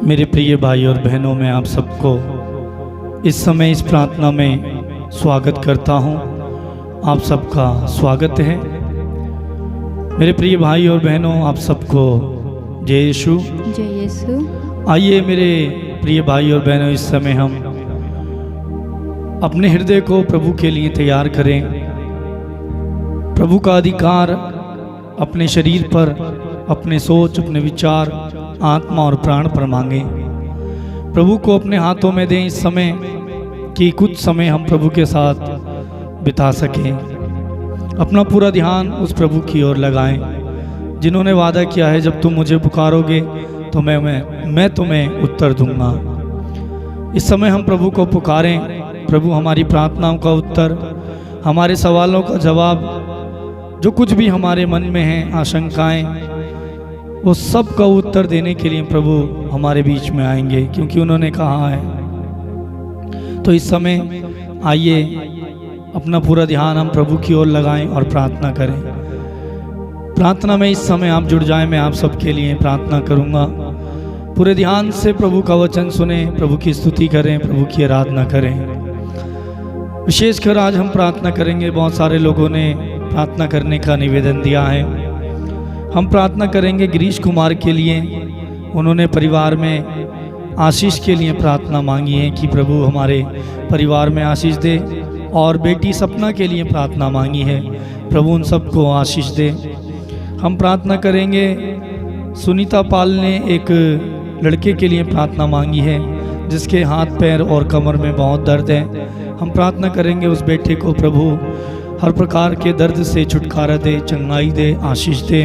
मेरे प्रिय भाई और बहनों, मैं आप सबको इस समय इस प्रार्थना में स्वागत करता हूं। आप सबका स्वागत है। मेरे प्रिय भाई और बहनों, आप सबको जय यीशु। जय यीशु। आइए मेरे प्रिय भाई और बहनों, इस समय हम अपने हृदय को प्रभु के लिए तैयार करें। प्रभु का अधिकार अपने शरीर पर, अपने सोच, अपने विचार, आत्मा और प्राण पर मांगे। प्रभु को अपने हाथों में दें इस समय कि कुछ समय हम प्रभु के साथ बिता सकें। अपना पूरा ध्यान उस प्रभु की ओर लगाएं जिन्होंने वादा किया है, जब तुम मुझे पुकारोगे तो मैं तुम्हें उत्तर दूंगा। इस समय हम प्रभु को पुकारें। प्रभु हमारी प्रार्थनाओं का उत्तर, हमारे सवालों का जवाब, जो कुछ भी हमारे मन में है, आशंकाएं, वो सब का उत्तर देने के लिए प्रभु हमारे बीच में आएंगे, क्योंकि उन्होंने कहा है। तो इस समय आइए अपना पूरा ध्यान हम प्रभु की ओर लगाएं और प्रार्थना करें। प्रार्थना में इस समय आप जुड़ जाएं। मैं आप सबके लिए प्रार्थना करूंगा। पूरे ध्यान से प्रभु का वचन सुने, प्रभु की स्तुति करें, प्रभु की आराधना करें। विशेषकर आज हम प्रार्थना करेंगे। बहुत सारे लोगों ने प्रार्थना करने का निवेदन दिया है। हम प्रार्थना करेंगे गिरीश कुमार के लिए। उन्होंने परिवार में आशीष के लिए प्रार्थना मांगी है कि प्रभु हमारे परिवार में आशीष दे, और बेटी सपना के लिए प्रार्थना मांगी है, प्रभु उन सबको आशीष दे। हम प्रार्थना करेंगे, सुनीता पाल ने एक लड़के के लिए प्रार्थना मांगी है जिसके हाथ पैर और कमर में बहुत दर्द है। हम प्रार्थना करेंगे उस बेटे को प्रभु हर प्रकार के दर्द से छुटकारा दे, चंगाई दे, आशीष दे।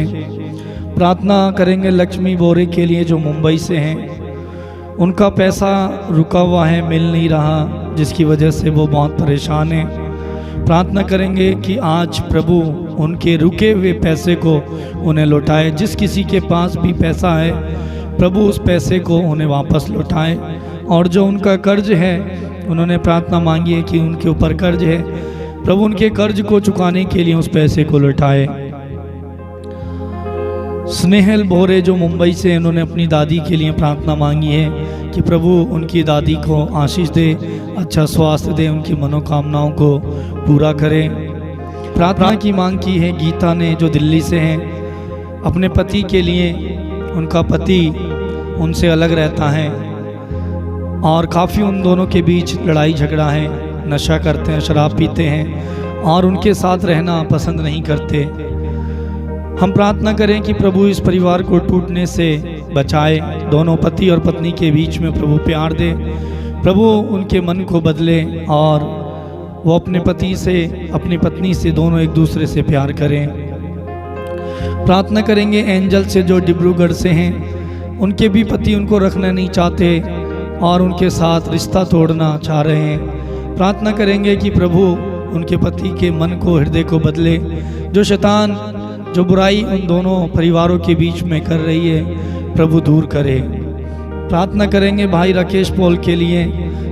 प्रार्थना करेंगे लक्ष्मी बोरे के लिए जो मुंबई से हैं। उनका पैसा रुका हुआ है, मिल नहीं रहा, जिसकी वजह से वो बहुत परेशान हैं। प्रार्थना करेंगे कि आज प्रभु उनके रुके हुए पैसे को उन्हें लौटाए। जिस किसी के पास भी पैसा है, प्रभु उस पैसे को उन्हें वापस लौटाए। और जो उनका कर्ज है, उन्होंने प्रार्थना मांगी है कि उनके ऊपर कर्ज है, प्रभु उनके कर्ज को चुकाने के लिए उस पैसे को लौटाए। स्नेहल बोरे जो मुंबई से, उन्होंने अपनी दादी के लिए प्रार्थना मांगी है कि प्रभु उनकी दादी को आशीष दे, अच्छा स्वास्थ्य दे, उनकी मनोकामनाओं को पूरा करें। प्रार्थना की मांग की है गीता ने जो दिल्ली से हैं, अपने पति के लिए। उनका पति उनसे अलग रहता है और काफ़ी उन दोनों के बीच लड़ाई झगड़ा है। नशा करते हैं, शराब पीते हैं और उनके साथ रहना पसंद नहीं करते। हम प्रार्थना करें कि प्रभु इस परिवार को टूटने से बचाए। दोनों पति और पत्नी के बीच में प्रभु प्यार दे, प्रभु उनके मन को बदले और वो अपने पति से, अपनी पत्नी से, दोनों एक दूसरे से प्यार करें। प्रार्थना करेंगे एंजल से जो डिब्रूगढ़ से हैं। उनके भी पति उनको रखना नहीं चाहते और उनके साथ रिश्ता तोड़ना चाह रहे हैं। प्रार्थना करेंगे कि प्रभु उनके पति के मन को, हृदय को बदले। जो शैतान, जो बुराई उन दोनों परिवारों के बीच में कर रही है, प्रभु दूर करे। प्रार्थना करेंगे भाई राकेश पॉल के लिए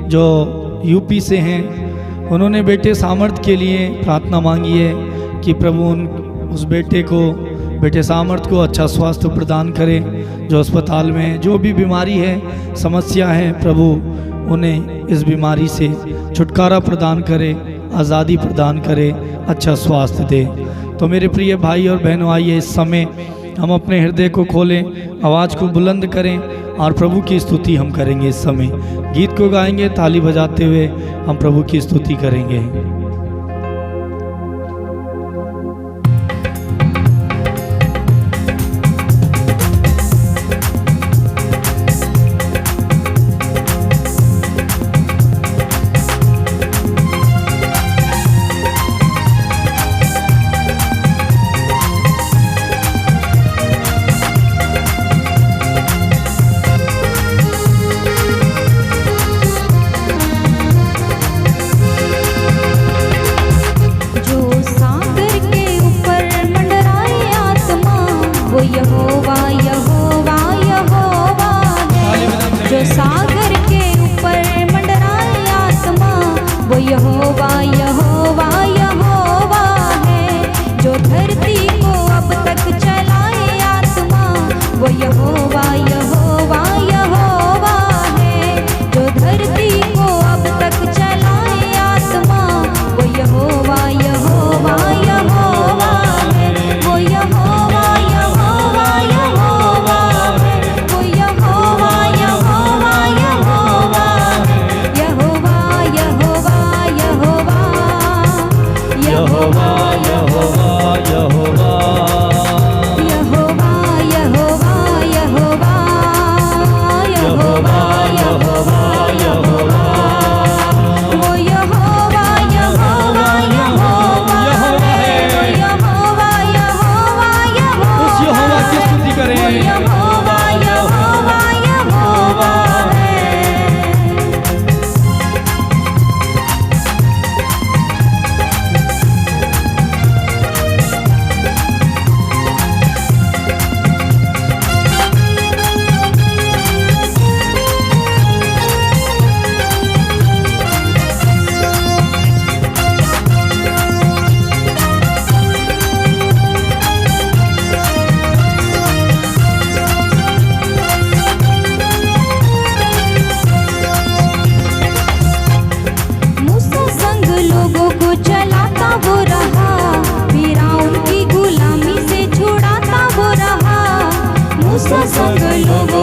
जो यूपी से हैं। उन्होंने बेटे सामर्थ के लिए प्रार्थना मांगी है कि प्रभु उस बेटे सामर्थ को अच्छा स्वास्थ्य प्रदान करे। जो अस्पताल में जो भी बीमारी है, समस्या है, प्रभु उन्हें इस बीमारी से छुटकारा प्रदान करे, आज़ादी प्रदान करे, अच्छा स्वास्थ्य दे। तो मेरे प्रिय भाई और बहनों, आइए इस समय हम अपने हृदय को खोलें, आवाज़ को बुलंद करें और प्रभु की स्तुति हम करेंगे। इस समय गीत को गाएंगे, ताली बजाते हुए हम प्रभु की स्तुति करेंगे।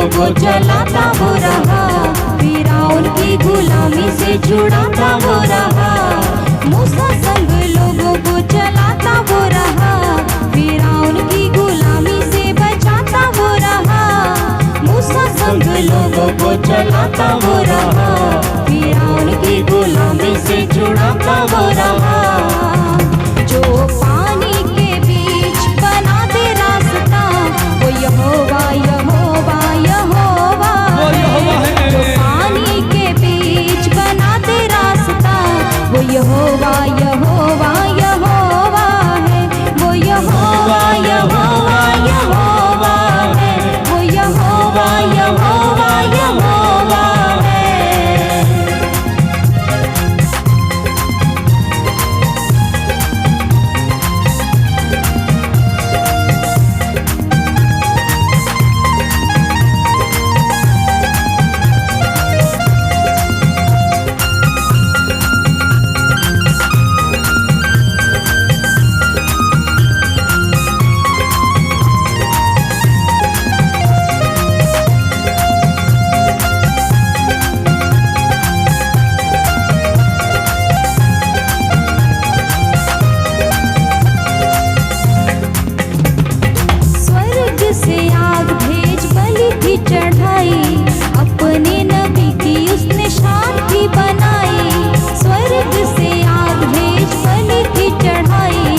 लोगों को जलाता वो रहा, फिरौन की गुलामी से छुड़ाता वो रहा। मूसा संग लोगों को जलाता वो रहा, फिरौन की गुलामी से बचाता वो रहा। मूसा संग लोगों को जलाता वो रहा, फिरौन की गुलामी से छुड़ाता वो रहा। जो पानी के बीच बना दे रास्ता, वो यहोवा यहोवा यहोवा है। जो पानी के बीच बना दे रास्ता, वो यहोवा यहोवा यहोवा है। वो यहोवा यहोवा यहोवा है। वो यहोवा यहोवा यहोवा है। अपने नबी की उसने शांति बनाई। स्वर्ग से आग भेज बलि की चढ़ाई,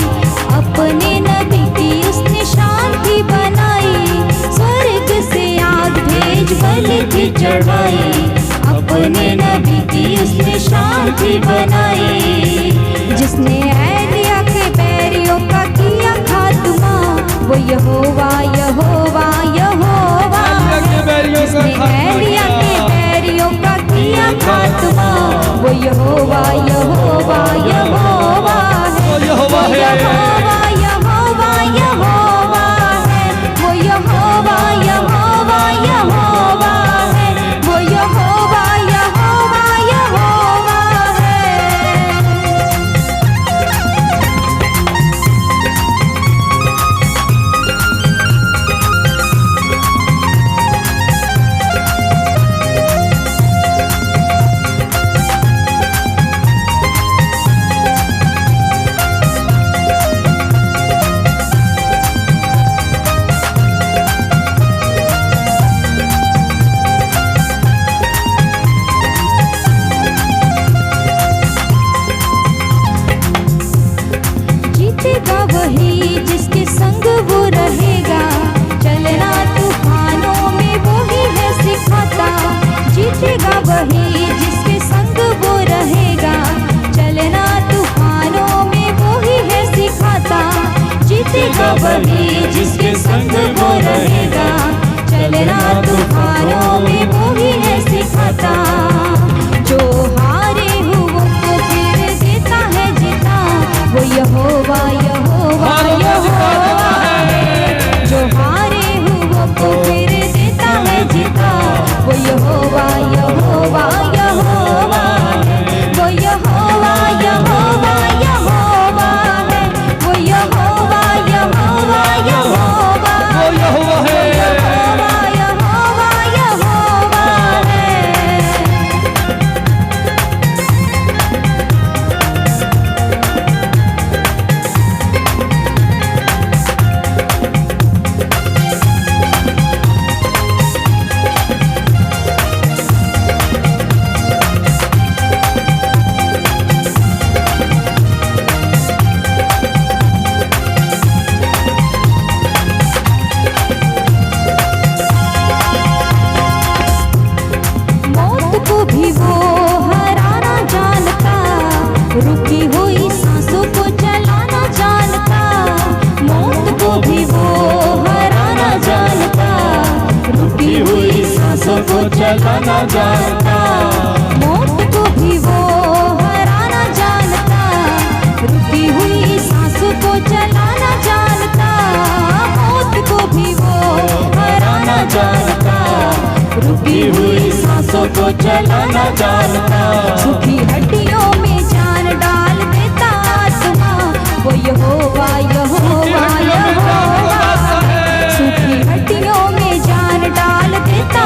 अपने नबी की उसने शांति बनाई। स्वर्ग से आग भेज बलि की चढ़ाई, अपने नबी की उसने शांति बनाई। जिसने एलिया के बैरियों का किया खात्मा, वो यहोवा यहोवा यहोवा। जिसने एलिया के बैरियों का किया खात्मा, वो यहोवा यहोवा यहोवा है। वो यहोवा यहोवा यहोवा है। वो यहोवा यहोवा यहोवा है। वो यहोवा यहोवा यहोवा है। जीतेगा वही जिसके संग वो रहेगा, चलना तूफानों में वो ही है सिखाता। जीतेगा वही जिसके संग वो रहेगा, चलना तूफानों में वो ही है सिखाता। जीतेगा वही जिसके संग वो रहेगा, चलना तूफानों में वो ही है सिखाता। जो हारे हुओं को फिर देता है जीता, वो यहोवा यहोवा यहोवा है। जो हारे हुओं को फिर देता है जीता, वो यहोवा यहोवा यहोवा है। वो यहोवा यहोवा यहोवा है। वो यहोवा यहोवा यहोवा है। वो यहोवा यहोवा यहोवा है। मौत को भी वो हराना जानता, रुकी हुई सांसों को चलाना जानता। मौत को भी वो हराना जानता, रुकी हुई सांसों को चलाना जानता। मौत को भी वो हराना जानता, रुकी हुई सांसों को चलाना जानता। मौत को भी वो हराना जानता, रुकी हुई सांसों को चलाना जानता। सूखी हड्डियों में जान डाल देता आत्मा, वो यहोवा यहोवा यहोवा। सूखी हड्डियों में जान डाल देता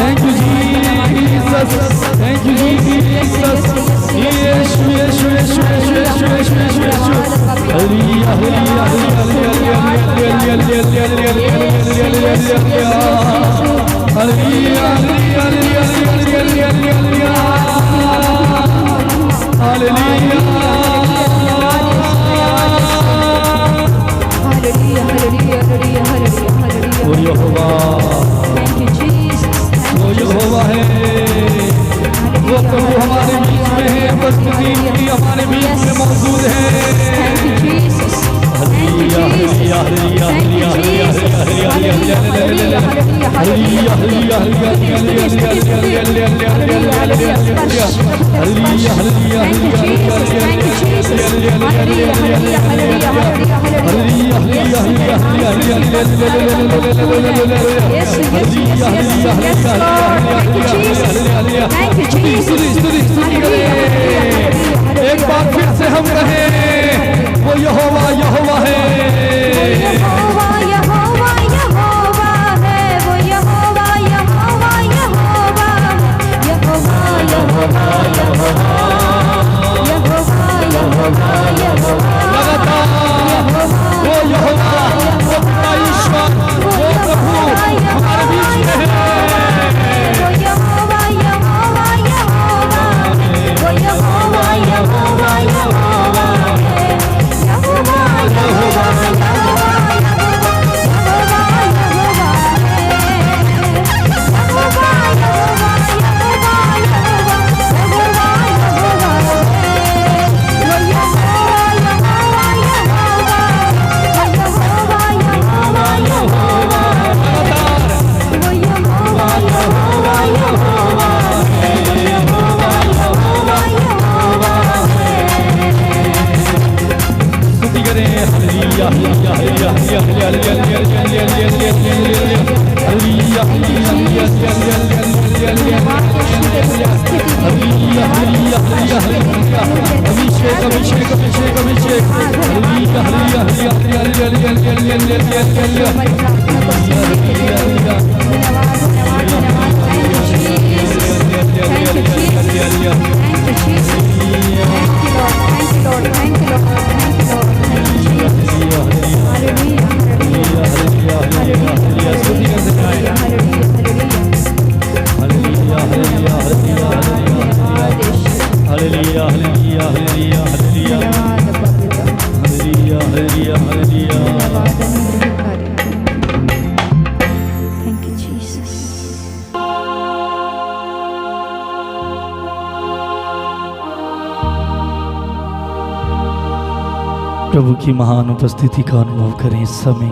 Thank you, Jesus. Thank you, Jesus. Yeshu, Yeshu, Yeshu, Yeshu, Yeshu, Yeshu, Yeshu, Yeshu. Hallelujah, hallelujah, hallelujah, यहोवा है, वो प्रभु हमारे बीच में है, उपस्थिति हमारे बीच में मौजूद है। एक बार फिर से हम कहें, वो यहोवा यहोवा है, यहोवा यहोवा यहोवा है, वो यहोवा यहोवा यहोवा यहोवा यहोवा यहोवा यहोवा यहोवा लगातार वो यहोवा, वो पिता ईश्वर, वो प्रभु हमारे बीच में है। वो यहोवा यहोवा यहोवा, वो यहोवा यहोवा यहोवा है, यहोवा यहोवा अभिषेक अभिषेक अभिषेक अभिषेक प्रभु की महान उपस्थिति का अनुभव करें इस समय।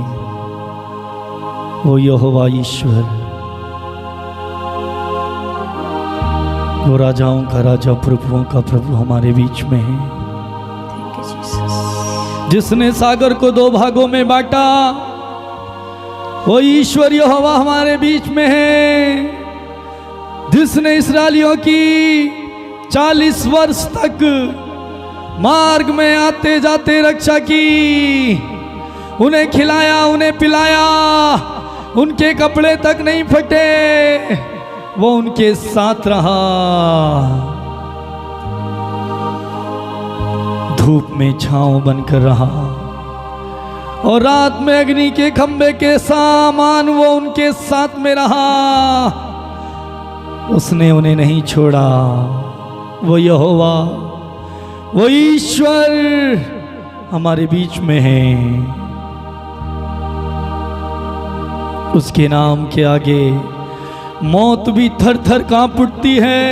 वो यहोवा ईश्वर, वो राजाओं का राजा, प्रभुओं का प्रभु हमारे बीच में है, जिसने सागर को दो भागों में बांटा। वो ईश्वर यहोवा हमारे बीच में है, जिसने इस्राएलियों की 40 वर्ष तक मार्ग में आते जाते रक्षा की, उन्हें खिलाया, उन्हें पिलाया, उनके कपड़े तक नहीं फटे, वो उनके साथ रहा। धूप में छांव बनकर रहा और रात में अग्नि के खंभे के सामान वो उनके साथ में रहा। उसने उन्हें नहीं छोड़ा। वो यहोवा, वो ईश्वर हमारे बीच में है। उसके नाम के आगे मौत भी थर थर कांप उठती है।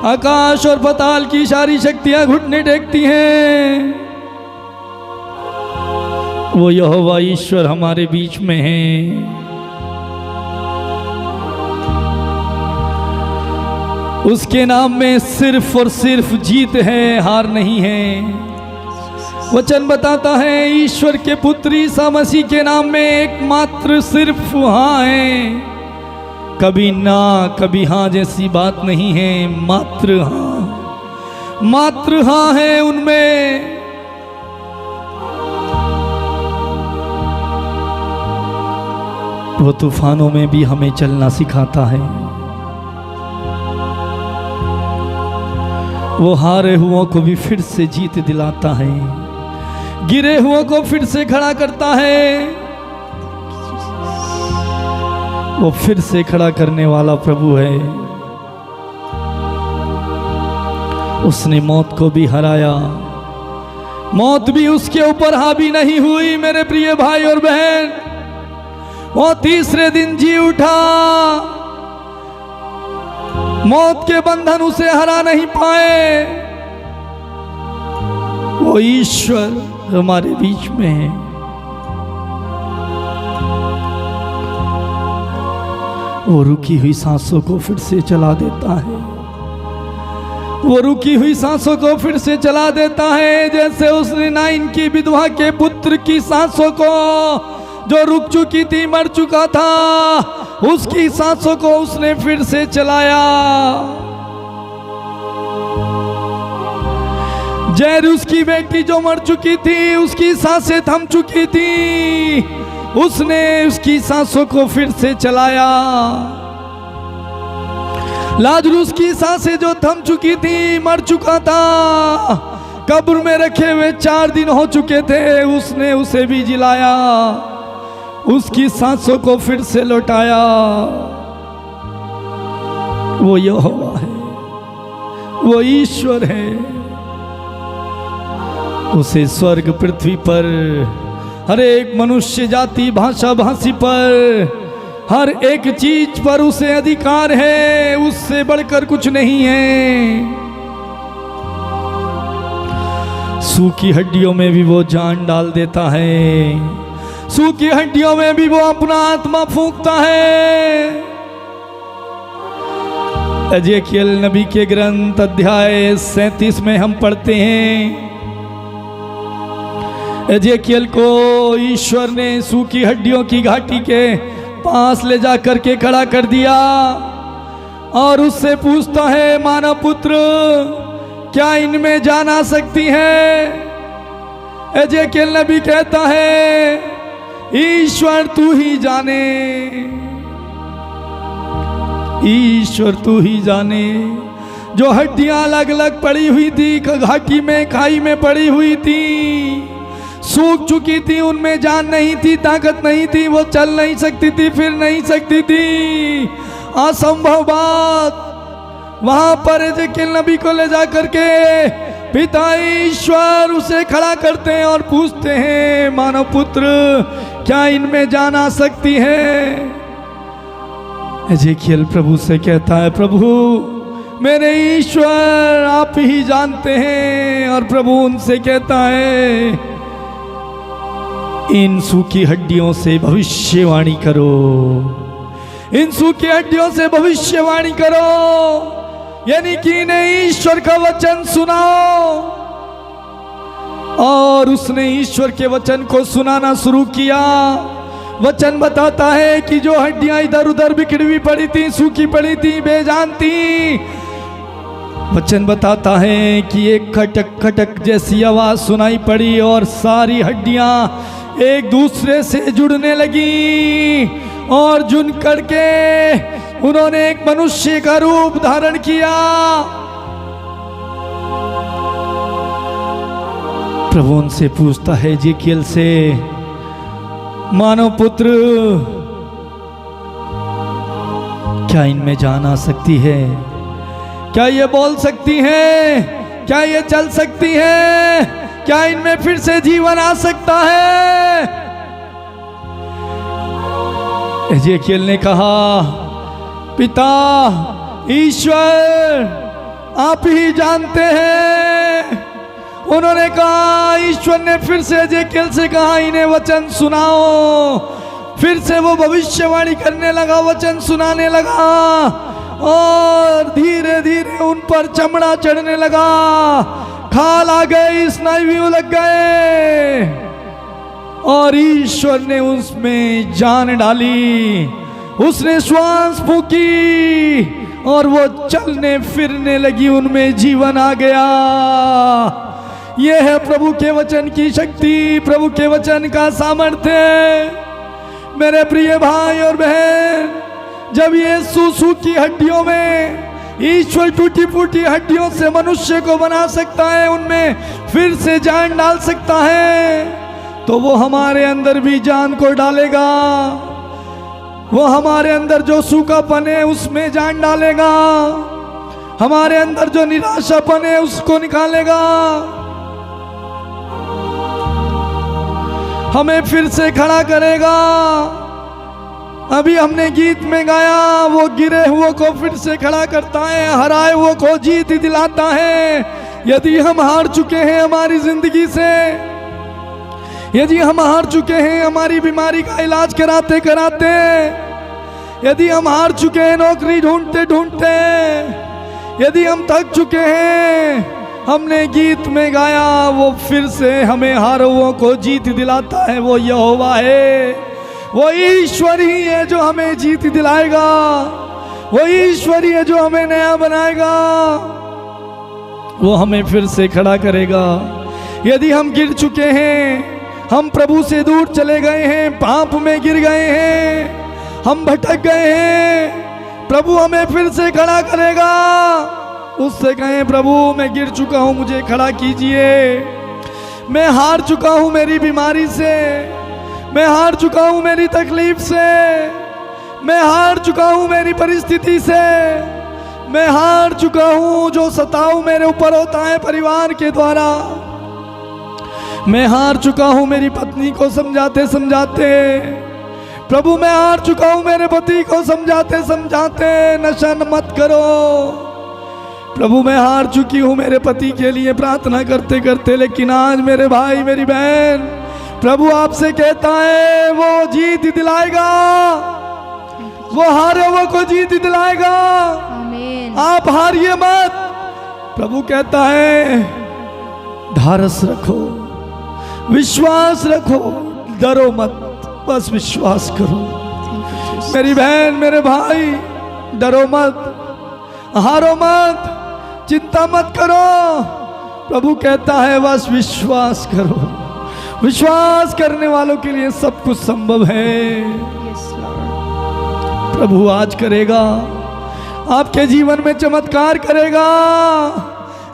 आकाश और पाताल की सारी शक्तियां घुटने टेकती हैं। वो यहोवा ईश्वर हमारे बीच में है। उसके नाम में सिर्फ और सिर्फ जीत है, हार नहीं है। वचन बताता है ईश्वर के पुत्र ईसा मसीह के नाम में एकमात्र सिर्फ हाँ है, कभी ना कभी हाँ जैसी बात नहीं है। मात्र हाँ है उनमें। वो तूफानों में भी हमें चलना सिखाता है। वो हारे हुओं को भी फिर से जीत दिलाता है, गिरे हुओं को फिर से खड़ा करता है। वो फिर से खड़ा करने वाला प्रभु है। उसने मौत को भी हराया, मौत भी उसके ऊपर हावी नहीं हुई। मेरे प्रिय भाई और बहन, वो तीसरे दिन जी उठा। मौत के बंधन उसे हरा नहीं पाए। वो ईश्वर हमारे बीच में है। वो रुकी हुई सांसों को फिर से चला देता है। वो रुकी हुई सांसों को फिर से चला देता है, जैसे उसने नाइन की विधवा के पुत्र की सांसों को, जो रुक चुकी थी, मर चुका था, उसकी सांसों को उसने फिर से चलाया। जैरूस की बेटी जो मर चुकी थी, उसकी सांसें थम चुकी थी, उसने उसकी सांसों को फिर से चलाया। लाजरूस की सांसें जो थम चुकी थी, मर चुका था, कब्र में रखे हुए 4 दिन हो चुके थे, उसने उसे भी जिलाया, उसकी सांसों को फिर से लौटाया। वो यहोवा है, वो ईश्वर है। उसे स्वर्ग पृथ्वी पर हर एक मनुष्य जाति भाषा भाषी पर हर एक चीज पर उसे अधिकार है, उससे बढ़कर कुछ नहीं है। सूखी हड्डियों में भी वो जान डाल देता है, सूखी हड्डियों में भी वो अपना आत्मा फूंकता है। एजेकियल नबी के ग्रंथ अध्याय 37 में हम पढ़ते हैं, एजेकियल को ईश्वर ने सूखी हड्डियों की घाटी के पास ले जाकर के खड़ा कर दिया और उससे पूछता है, मानव पुत्र, क्या इनमें जान आ सकती है? एजेकियल नबी कहता है, ईश्वर तू ही जाने, ईश्वर तू ही जाने। जो हड्डियां अलग अलग पड़ी हुई थी, घाटी में खाई में पड़ी हुई थी, सूख चुकी थी, उनमें जान नहीं थी, ताकत नहीं थी, वो चल नहीं सकती थी, फिर नहीं सकती थी, असंभव बात। वहां पर एजेकियल नबी को ले जा करके पिता ईश्वर उसे खड़ा करते हैं और पूछते हैं, मानव पुत्र, क्या इनमें जान आ सकती है? एजेकियल प्रभु से कहता है, प्रभु मेरे ईश्वर आप ही जानते हैं। और प्रभु उनसे कहता है, इन सूखी हड्डियों से भविष्यवाणी करो, इन सूखी हड्डियों से भविष्यवाणी करो, यानी कि इन्हें ईश्वर का वचन सुनाओ। और उसने ईश्वर के वचन को सुनाना शुरू किया। वचन बताता है कि जो हड्डियां इधर उधर बिखरी हुई पड़ी थी, सूखी पड़ी थी, बेजान थी, वचन बताता है कि एक खटक खटक जैसी आवाज सुनाई पड़ी और सारी हड्डियां एक दूसरे से जुड़ने लगी और जुड़ करके उन्होंने एक मनुष्य का रूप धारण किया। प्रभु उनसे पूछता है, एजेकियल से, मानव पुत्र, क्या इनमें जान आ सकती है? क्या ये बोल सकती है? क्या ये चल सकती है? क्या इनमें फिर से जीवन आ सकता है? एजेकियल ने कहा, पिता ईश्वर आप ही जानते हैं। उन्होंने कहा, ईश्वर ने फिर से एजेकियल से कहा, इन्हें वचन सुनाओ। फिर से वो भविष्यवाणी करने लगा, वचन सुनाने लगा और धीरे धीरे उन पर चमड़ा चढ़ने लगा, खाल आ गई, स्नायु लग गए और ईश्वर ने उसमें जान डाली। उसने श्वास फूकी और वो चलने फिरने लगी, उनमें जीवन आ गया। यह है प्रभु के वचन की शक्ति, प्रभु के वचन का सामर्थ्य। मेरे प्रिय भाई और बहन, जब ये सूसू की हड्डियों में ईश्वर टूटी फूटी हड्डियों से मनुष्य को बना सकता है, उनमें फिर से जान डाल सकता है, तो वो हमारे अंदर भी जान को डालेगा। वो हमारे अंदर जो सूखापन है उसमें जान डालेगा, हमारे अंदर जो निराशापन है उसको निकालेगा, हमें फिर से खड़ा करेगा। अभी हमने गीत में गाया, वो गिरे हुए को फिर से खड़ा करता है, हराए हुए को जीत दिलाता है। यदि हम हार चुके हैं हमारी जिंदगी से, यदि हम हार चुके हैं हमारी बीमारी का इलाज कराते कराते, यदि हम हार चुके हैं नौकरी ढूंढते ढूंढते, यदि हम थक चुके हैं, हमने गीत में गाया, वो फिर से हमें हारुओं को जीत दिलाता है। वो यहोवा है, वो ईश्वर ही है जो हमें जीत दिलाएगा, वो ईश्वर ही है जो हमें नया बनाएगा, वो हमें फिर से खड़ा करेगा। यदि हम गिर चुके हैं, हम प्रभु से दूर चले गए हैं, पाप में गिर गए हैं, हम भटक गए हैं, प्रभु हमें फिर से खड़ा करेगा। उससे कहें, प्रभु मैं गिर चुका हूं, मुझे खड़ा कीजिए। मैं हार चुका हूं मेरी बीमारी से, मैं हार चुका हूं मेरी तकलीफ से, मैं हार चुका हूं मेरी परिस्थिति से, मैं हार चुका हूं जो सताव मेरे ऊपर होता है परिवार के द्वारा, मैं हार चुका हूं मेरी पत्नी को समझाते समझाते, प्रभु मैं हार चुका हूं मेरे पति को समझाते समझाते। नशा मत करो, प्रभु मैं हार चुकी हूं मेरे पति के लिए प्रार्थना करते करते, लेकिन आज मेरे भाई मेरी बहन, प्रभु आपसे कहता है वो जीत दिलाएगा, वो हारे हुए को जीत दिलाएगा। आमीन। आप हारिए मत। प्रभु कहता है धारस रखो, विश्वास रखो, डरो मत, बस विश्वास करो। मेरी बहन मेरे भाई, डरो मत, हारो मत, चिंता मत करो। प्रभु कहता है बस विश्वास करो। विश्वास करने वालों के लिए सब कुछ संभव है। प्रभु आज करेगा, आपके जीवन में चमत्कार करेगा,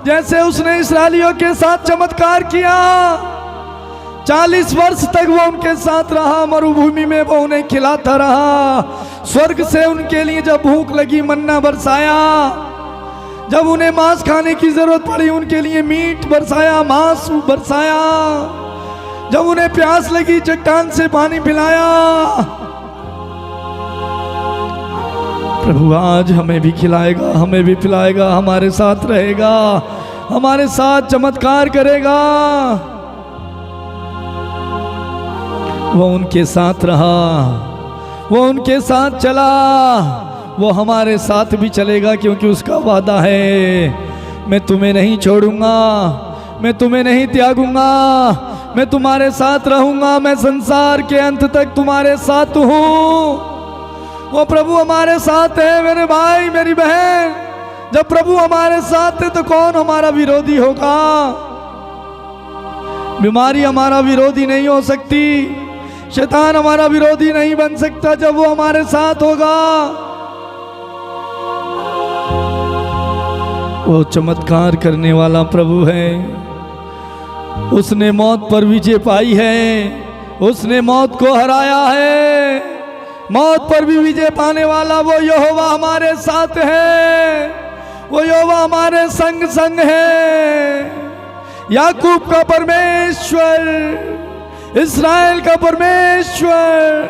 जैसे उसने इस्राएलियों के साथ चमत्कार किया। 40 वर्ष तक वो उनके साथ रहा, मरुभूमि में वो उन्हें खिलाता रहा। स्वर्ग से उनके लिए जब भूख लगी मन्ना बरसाया, जब उन्हें मांस खाने की जरूरत पड़ी उनके लिए मीट बरसाया, मांस बरसाया, जब उन्हें प्यास लगी चट्टान से पानी पिलाया। प्रभु आज हमें भी खिलाएगा, हमें भी पिलाएगा, हमारे साथ रहेगा, हमारे साथ चमत्कार करेगा। वो उनके साथ रहा, वो उनके साथ चला, वो हमारे साथ भी चलेगा, क्योंकि उसका वादा है मैं तुम्हें नहीं छोड़ूंगा, मैं तुम्हें नहीं त्यागूंगा, मैं तुम्हारे साथ रहूंगा, मैं संसार के अंत तक तुम्हारे साथ हूं। वो प्रभु हमारे साथ है मेरे भाई मेरी बहन। जब प्रभु हमारे साथ है तो कौन हमारा विरोधी होगा? बीमारी हमारा विरोधी नहीं हो सकती, शैतान हमारा विरोधी नहीं बन सकता जब वो हमारे साथ होगा। वो चमत्कार करने वाला प्रभु है। उसने मौत पर विजय पाई है, उसने मौत को हराया है। मौत पर भी विजय पाने वाला वो यहोवा हमारे साथ है, वो यहोवा हमारे संग संग है। याकूब का परमेश्वर, इस्राएल का परमेश्वर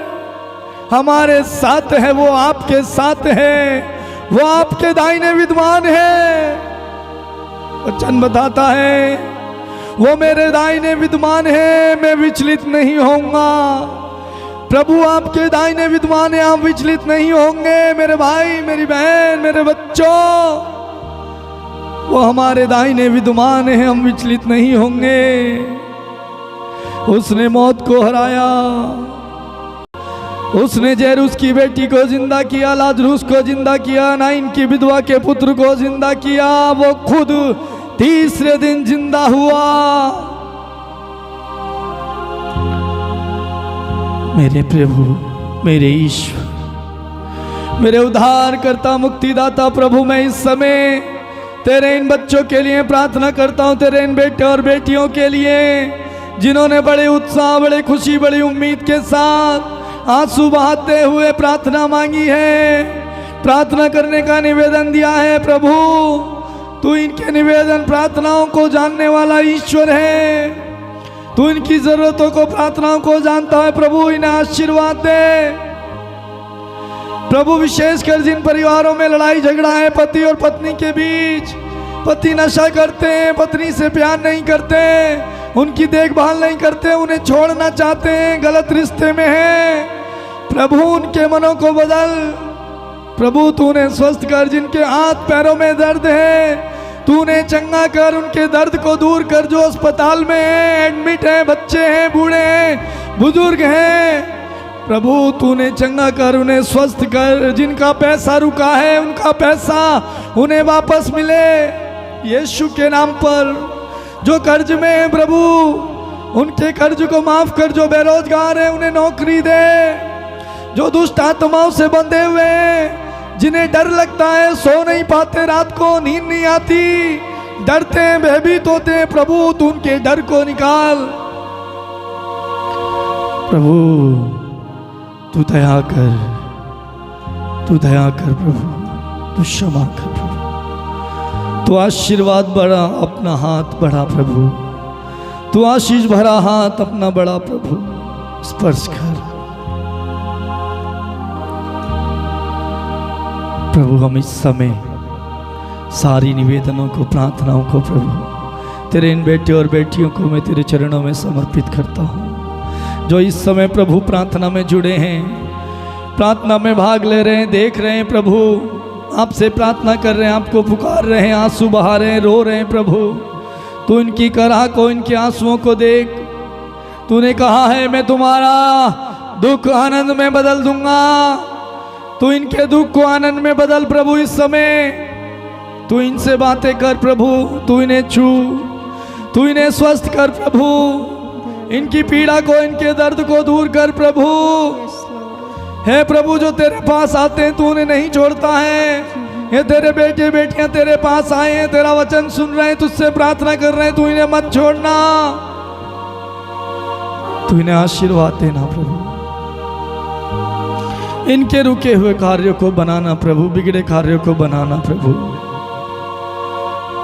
हमारे साथ है, वो आपके साथ है, वो आपके दाहिने विद्वान है। वचन बताता है वो मेरे दाहिने विद्वान है, मैं विचलित नहीं होऊंगा। प्रभु आपके दाहिने विद्वान हैं, आप विचलित नहीं होंगे। मेरे भाई, मेरी बहन, मेरे बच्चों, वो हमारे दाहिने विद्वान हैं, हम विचलित नहीं होंगे। उसने मौत को हराया, उसने जैरूस की बेटी को जिंदा किया, लाजरूस को जिंदा किया, नाइन की विधवा के पुत्र को जिंदा किया, वो खुद तीसरे दिन जिंदा हुआ। मेरे प्रभु, मेरे ईश्वर, मेरे उद्धारकर्ता, मुक्तिदाता प्रभु, मैं इस समय तेरे इन बच्चों के लिए प्रार्थना करता हूँ, तेरे इन बेटे और बेटियों के लिए जिन्होंने बड़े उत्साह, बड़े खुशी, बड़ी उम्मीद के साथ आंसू बहाते हुए प्रार्थना मांगी है, प्रार्थना करने का निवेदन दिया है। प्रभु, तू इनके निवेदन प्रार्थनाओं को जानने वाला ईश्वर है, तू इनकी जरूरतों को, प्रार्थनाओं को जानता है। प्रभु, इन्हें आशीर्वाद दे। प्रभु, विशेषकर जिन परिवारों में लड़ाई झगड़ा है पति और पत्नी के बीच, पति नशा करते हैं, पत्नी से प्यार नहीं करते, उनकी देखभाल नहीं करते, उन्हें छोड़ना चाहते हैं, गलत रिश्ते में हैं, प्रभु उनके मनों को बदल। प्रभु, तूने स्वस्थ कर, जिनके हाथ पैरों में दर्द है तूने चंगा कर, उनके दर्द को दूर कर, जो अस्पताल में है, एडमिट है, बच्चे हैं, बूढ़े हैं, बुजुर्ग हैं, प्रभु तूने चंगा कर, उन्हें स्वस्थ कर। जिनका पैसा रुका है उनका पैसा उन्हें वापस मिले यीशु के नाम पर। जो कर्ज में है प्रभु, उनके कर्ज को माफ कर। जो बेरोजगार है उन्हें नौकरी दे। जो दुष्ट आत्माओं से बंधे हुए हैं, जिन्हें डर लगता है, सो नहीं पाते, रात को नींद नहीं आती, डरते हैं, भयभीत होते हैं, प्रभु तू उनके डर को निकाल। प्रभु तू दया कर, तू दया कर प्रभु, तू क्षमा कर प्रभु, तू आशीर्वाद बढ़ा, अपना हाथ बढ़ा प्रभु, तू आशीष भरा हाथ अपना बड़ा प्रभु, स्पर्श कर प्रभु। हम इस समय सारी निवेदनों को, प्रार्थनाओं को प्रभु तेरे इन बेटे और बेटियों को मैं तेरे चरणों में समर्पित करता हूँ, जो इस समय प्रभु प्रार्थना में जुड़े हैं, प्रार्थना में भाग ले रहे हैं, देख रहे हैं प्रभु, आपसे प्रार्थना कर रहे हैं, आपको पुकार रहे हैं, आंसू बहा रहे हैं, रो रहे हैं प्रभु। तू इनकी कराह को, इनके आंसुओं को देख। तूने कहा है मैं तुम्हारा दुख आनंद में बदल दूंगा। तू इनके दुख को आनंद में बदल प्रभु। इस समय तू इनसे बातें कर प्रभु, तू इन्हें छू, तू इन्हें स्वस्थ कर प्रभु, इनकी पीड़ा को, इनके दर्द को दूर कर प्रभु। हे प्रभु, जो तेरे पास आते हैं तू उन्हें नहीं छोड़ता है। ये तेरे बेटे बेटियां तेरे पास आए हैं, तेरा वचन सुन रहे हैं, तुझसे प्रार्थना कर रहे हैं, तू इन्हें मत छोड़ना, तू इन्हें आशीर्वाद देना प्रभु। इनके रुके हुए कार्यों को बनाना प्रभु, बिगड़े कार्यों को बनाना प्रभु,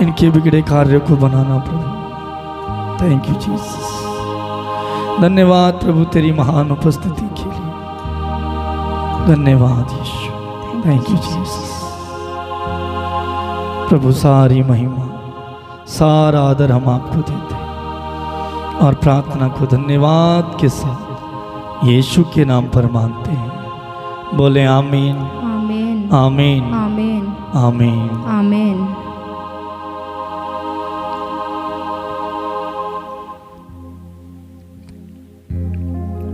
इनके बिगड़े कार्यों को बनाना प्रभु। Thank you Jesus. धन्यवाद प्रभु तेरी महान उपस्थिति के लिए, धन्यवाद यीशु। Thank you Jesus. प्रभु सारी महिमा, सारा आदर हम आपको देते हैं और प्रार्थना को धन्यवाद के साथ यीशु के नाम पर मांगते हैं। बोले आमीन, आमीन, आमीन, आमीन, आमीन, आमीन।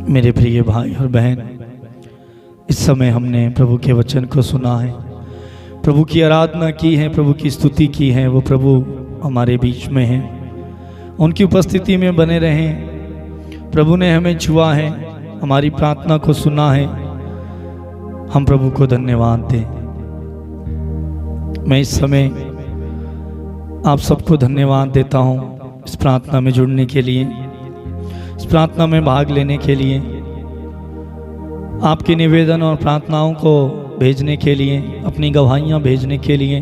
मेरे प्रिय भाई और बहन, इस समय हमने प्रभु के वचन को सुना है, प्रभु की आराधना की है, प्रभु की स्तुति की है। वो प्रभु हमारे बीच में हैं, उनकी उपस्थिति में बने रहें। प्रभु ने हमें छुआ है, हमारी प्रार्थना को सुना है, हम प्रभु को धन्यवाद दें। मैं इस समय आप सबको धन्यवाद देता हूँ इस प्रार्थना में जुड़ने के लिए, इस प्रार्थना में भाग लेने के लिए, आपके निवेदन और प्रार्थनाओं को भेजने के लिए, अपनी गवाहियाँ भेजने के लिए,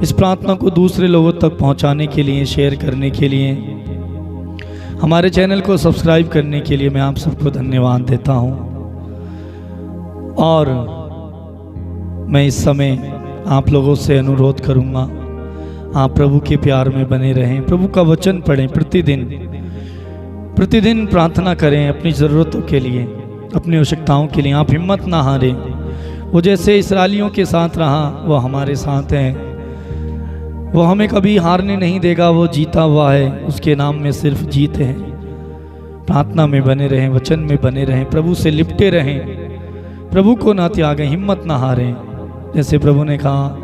इस प्रार्थना को दूसरे लोगों तक पहुँचाने के लिए, शेयर करने के लिए, हमारे चैनल को सब्सक्राइब करने के लिए मैं आप सबको धन्यवाद देता हूँ। और मैं इस समय आप लोगों से अनुरोध करूँगा, आप प्रभु के प्यार में बने रहें, प्रभु का वचन पढ़ें, प्रतिदिन प्रार्थना करें अपनी ज़रूरतों के लिए, अपनी आवश्यकताओं के लिए। आप हिम्मत ना हारें। वो जैसे इस्राएलियों के साथ रहा वो हमारे साथ है। वो हमें कभी हारने नहीं देगा। वो जीता हुआ है, उसके नाम में सिर्फ जीत है। प्रार्थना में बने रहें, वचन में बने रहें, प्रभु से लिपटे रहें, प्रभु को ना त्यागें, हिम्मत ना हारें। जैसे प्रभु ने कहा,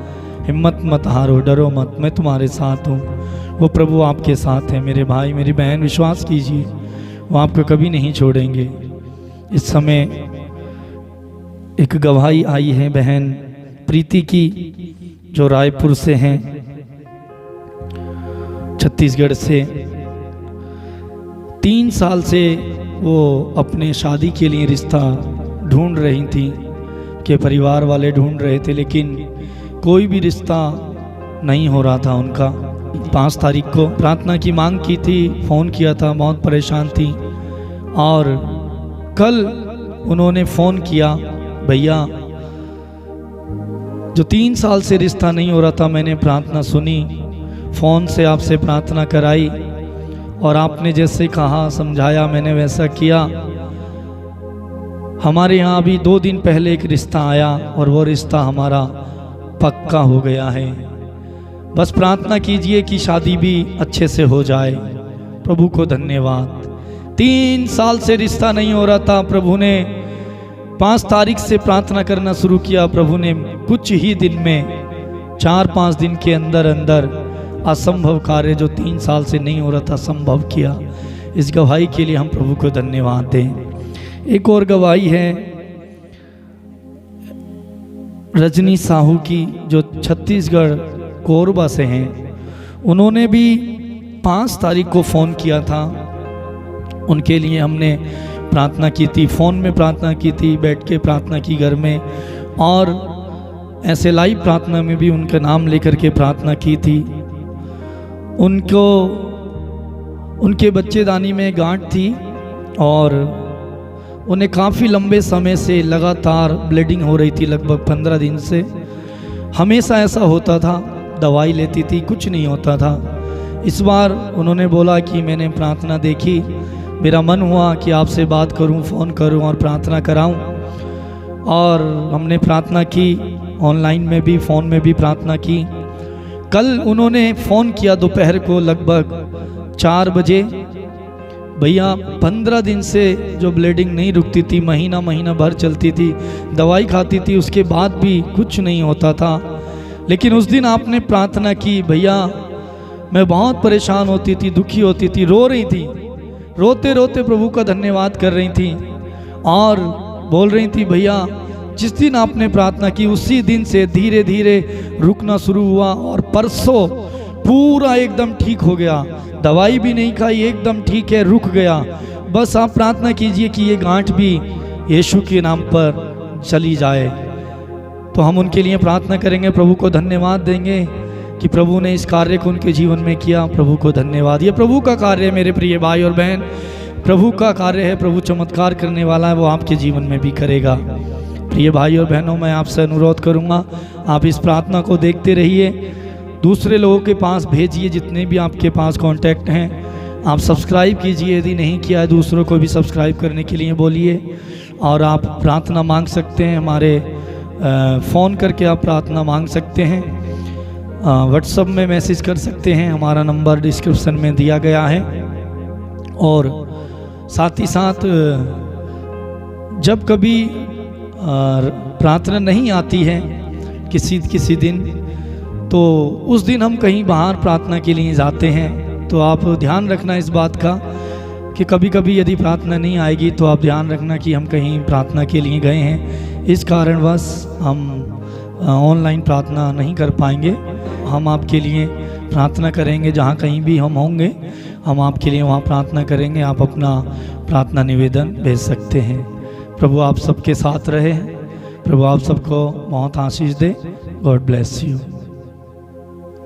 हिम्मत मत हारो, डरो मत, मैं तुम्हारे साथ हूँ। वो प्रभु आपके साथ है। मेरे भाई मेरी बहन, विश्वास कीजिए, वो आपको कभी नहीं छोड़ेंगे। इस समय एक गवाही आई है बहन प्रीति की, जो रायपुर से हैं, छत्तीसगढ़ से। 3 साल से वो अपने शादी के लिए रिश्ता ढूंढ रही थी, कि परिवार वाले ढूंढ रहे थे, लेकिन कोई भी रिश्ता नहीं हो रहा था उनका। 5 तारीख को प्रार्थना की मांग की थी, फ़ोन किया था, बहुत परेशान थी। और कल उन्होंने फ़ोन किया, भैया जो 3 साल से रिश्ता नहीं हो रहा था, मैंने प्रार्थना सुनी, फ़ोन से आपसे प्रार्थना कराई, और आपने जैसे कहा, समझाया, मैंने वैसा किया। हमारे यहाँ अभी 2 दिन पहले एक रिश्ता आया और वो रिश्ता हमारा पक्का हो गया है। बस प्रार्थना कीजिए कि शादी भी अच्छे से हो जाए। प्रभु को धन्यवाद। 3 साल से रिश्ता नहीं हो रहा था, प्रभु ने 5 तारीख से प्रार्थना करना शुरू किया। प्रभु ने कुछ ही दिन में 4-5 दिन के अंदर अंदर असंभव कार्य जो 3 साल से नहीं हो रहा था, संभव किया। इस गवाही के लिए हम प्रभु को धन्यवाद दें। एक और गवाही है रजनी साहू की, जो छत्तीसगढ़ कोरबा से हैं। उन्होंने भी 5 तारीख को फ़ोन किया था। उनके लिए हमने प्रार्थना की थी, फ़ोन में प्रार्थना की थी, बैठ के प्रार्थना की घर में, और ऐसे लाइव प्रार्थना में भी उनका नाम लेकर के प्रार्थना की थी। उनको उनके बच्चेदानी में गांठ थी और उन्हें काफ़ी लंबे समय से लगातार ब्लीडिंग हो रही थी, लगभग 15 दिन से। हमेशा ऐसा होता था, दवाई लेती थी, कुछ नहीं होता था। इस बार उन्होंने बोला कि मैंने प्रार्थना देखी, मेरा मन हुआ कि आपसे बात करूं, फ़ोन करूं और प्रार्थना कराऊं। और हमने प्रार्थना की, ऑनलाइन में भी, फ़ोन में भी प्रार्थना की। कल उन्होंने फ़ोन किया दोपहर को लगभग 4 बजे। भैया 15 दिन से जो ब्लीडिंग नहीं रुकती थी, महीना भर चलती थी, दवाई खाती थी, उसके बाद भी कुछ नहीं होता था। लेकिन उस दिन आपने प्रार्थना की, भैया मैं बहुत परेशान होती थी, दुखी होती थी, रो रही थी, रोते रोते प्रभु का धन्यवाद कर रही थी और बोल रही थी, भैया जिस दिन आपने प्रार्थना की उसी दिन से धीरे धीरे रुकना शुरू हुआ और परसों पूरा एकदम ठीक हो गया। दवाई भी नहीं खाई, एकदम ठीक है, रुक गया। बस आप प्रार्थना कीजिए कि ये गांठ भी यीशु के नाम पर चली जाए। तो हम उनके लिए प्रार्थना करेंगे, प्रभु को धन्यवाद देंगे कि प्रभु ने इस कार्य को उनके जीवन में किया। प्रभु को धन्यवाद। ये प्रभु का कार्य है मेरे प्रिय भाई और बहन, प्रभु का कार्य है। प्रभु चमत्कार करने वाला है, वो आपके जीवन में भी करेगा। प्रिय भाई और बहनों, मैं आपसे अनुरोध करूंगा, आप इस प्रार्थना को देखते रहिए, दूसरे लोगों के पास भेजिए, जितने भी आपके पास कांटेक्ट हैं। आप सब्सक्राइब कीजिए, यदि नहीं किया है दूसरों को भी सब्सक्राइब करने के लिए बोलिए। और आप प्रार्थना मांग सकते हैं, हमारे फ़ोन करके आप प्रार्थना मांग सकते हैं, व्हाट्सएप में मैसेज कर सकते हैं, हमारा नंबर डिस्क्रिप्शन में दिया गया है। और साथ ही साथ जब कभी प्रार्थना नहीं आती है किसी दिन, तो उस दिन हम कहीं बाहर प्रार्थना के लिए जाते हैं। तो आप ध्यान रखना इस बात का कि कभी कभी यदि प्रार्थना नहीं आएगी तो आप ध्यान रखना कि हम कहीं प्रार्थना के लिए गए हैं, इस कारणवश हम ऑनलाइन प्रार्थना नहीं कर पाएंगे। हम आपके लिए प्रार्थना करेंगे, जहाँ कहीं भी हम होंगे हम आपके लिए वहाँ प्रार्थना करेंगे। आप अपना प्रार्थना निवेदन भेज सकते हैं। प्रभु आप सबके साथ रहे, प्रभु आप सबको बहुत आशीष दे। God bless you.